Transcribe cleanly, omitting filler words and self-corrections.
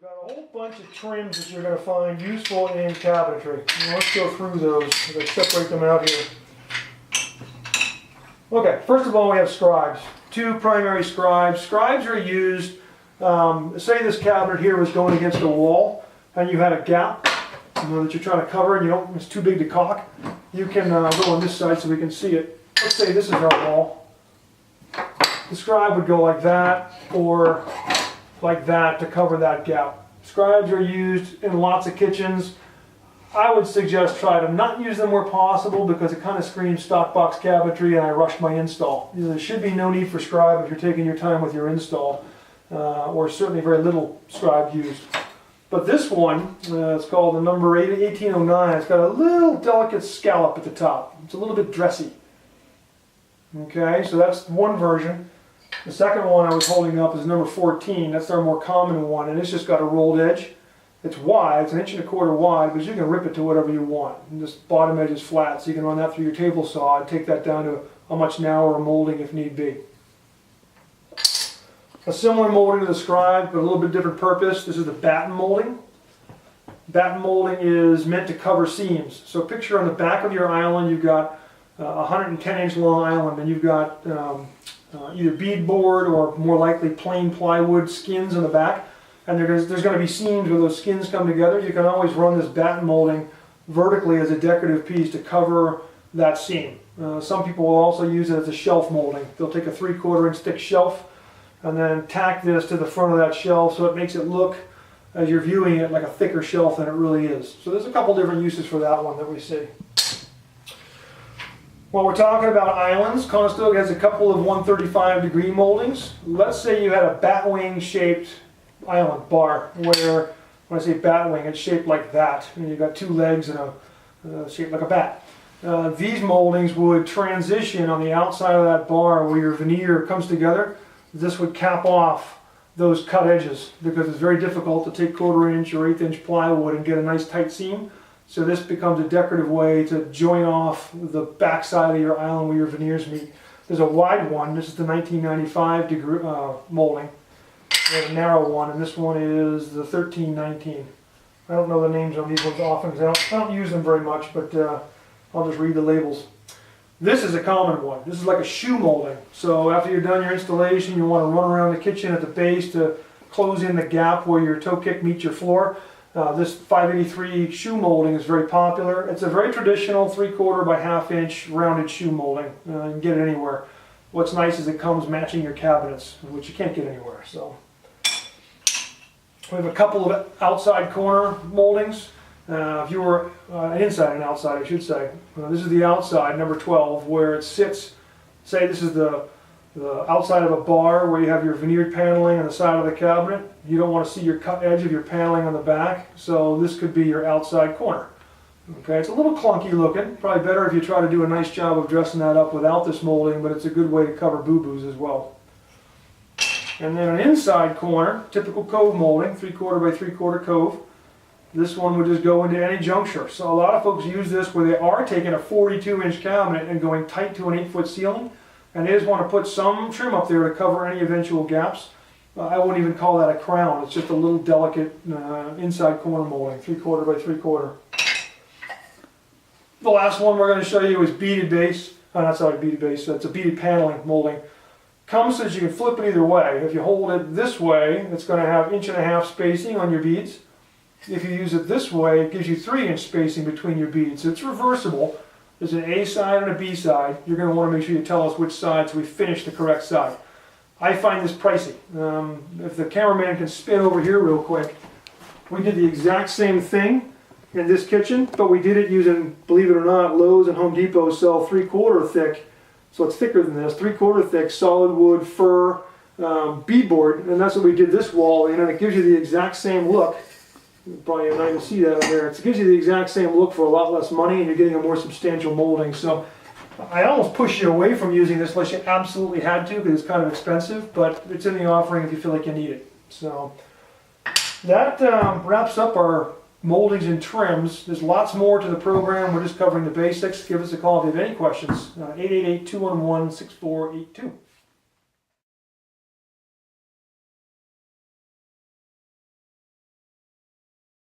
We've got a whole bunch of trims that you're going to find useful in cabinetry. And let's go through those. I'm going to separate them out here. Okay, first of all we have scribes. Two primary scribes. Scribes are used, say this cabinet here was going against a wall and you had a gap that you're trying to cover and it's too big to caulk. You can go on this side so we can see it. Let's say this is our wall. The scribe would go like that or like that to cover that gap. Scribes are used in lots of kitchens. I would suggest try to not use them where possible because it kind of screams stock box cabinetry and I rushed my install. There should be no need for scribe if you're taking your time with your install, or certainly very little scribe used. But this one, it's called the number 1809. It's got a little delicate scallop at the top. It's a little bit dressy. Okay, so that's one version. The second one I was holding up is number 14. That's our more common one, and it's just got a rolled edge. It's wide, it's 1.25 inches wide, but you can rip it to whatever you want. And this bottom edge is flat, so you can run that through your table saw and take that down to a much narrower molding if need be. A similar molding to the scribe, but a little bit different purpose. This is the batten molding. Batten molding is meant to cover seams. So picture on the back of your island, you've got a 110-inch long island, and you've got either beadboard or more likely plain plywood skins in the back. And there's going to be seams where those skins come together. You can always run this batten molding vertically as a decorative piece to cover that seam. Some people will also use it as a shelf molding. They'll take a 3/4 inch thick shelf and then tack this to the front of that shelf so it makes it look, as you're viewing it, like a thicker shelf than it really is. So there's a couple different uses for that one that we see. While we're talking about islands, Conestoga has a couple of 135-degree moldings. Let's say you had a bat wing shaped island bar where, when I say bat wing, it's shaped like that. And you've got two legs and a shaped like a bat. These moldings would transition on the outside of that bar where your veneer comes together. This would cap off those cut edges because it's very difficult to take 1/4 inch or 1/8 inch plywood and get a nice tight seam. So this becomes a decorative way to join off the back side of your island where your veneers meet. There's a wide one. This is the 1995 degree molding. There's a narrow one, and this one is the 1319. I don't know the names on these ones often because I don't use them very much, but I'll just read the labels. This is a common one. This is like a shoe molding. So after you're done your installation, you want to run around the kitchen at the base to close in the gap where your toe kick meets your floor. This 583 shoe molding is very popular. It's a very traditional 3/4 by 1/2 inch rounded shoe molding. You can get it anywhere. What's nice is it comes matching your cabinets, which you can't get anywhere. So we have a couple of outside corner moldings. If you were an inside and outside, I should say. This is the outside, number 12, where it sits. Say this is the outside of a bar where you have your veneered paneling on the side of the cabinet. You don't want to see your cut edge of your paneling on the back, so this could be your outside corner. Okay, it's a little clunky looking. Probably better if you try to do a nice job of dressing that up without this molding, but it's a good way to cover boo-boos as well. And then an inside corner, typical cove molding, 3/4 by 3/4 cove. This one would just go into any juncture. So a lot of folks use this where they are taking a 42-inch cabinet and going tight to an 8-foot ceiling, and they just want to put some trim up there to cover any eventual gaps. I wouldn't even call that a crown. It's just a little delicate inside corner molding, 3/4 by 3/4. The last one we're going to show you is beaded base. Oh, not sorry, beaded base. That's a beaded paneling molding. Comes so that you can flip it either way. If you hold it this way, it's going to have 1.5 inch spacing on your beads. If you use it this way, it gives you 3-inch spacing between your beads. It's reversible. There's an A side and a B side. You're going to want to make sure you tell us which side so we finish the correct side. I find this pricey. If the cameraman can spin over here real quick, we did the exact same thing in this kitchen, but we did it using, believe it or not, Lowe's and Home Depot sell 3/4 thick, so it's thicker than this, 3/4 thick solid wood fir beadboard, and that's what we did this wall in, and it gives you the exact same look. Probably not even see that up there. It gives you the exact same look for a lot less money, and you're getting a more substantial molding. So I almost push you away from using this unless you absolutely had to, because it's kind of expensive, but it's in the offering if you feel like you need it. So that wraps up our moldings and trims. There's lots more to the program. We're just covering the basics. Give us a call if you have any questions. 888-211-6482.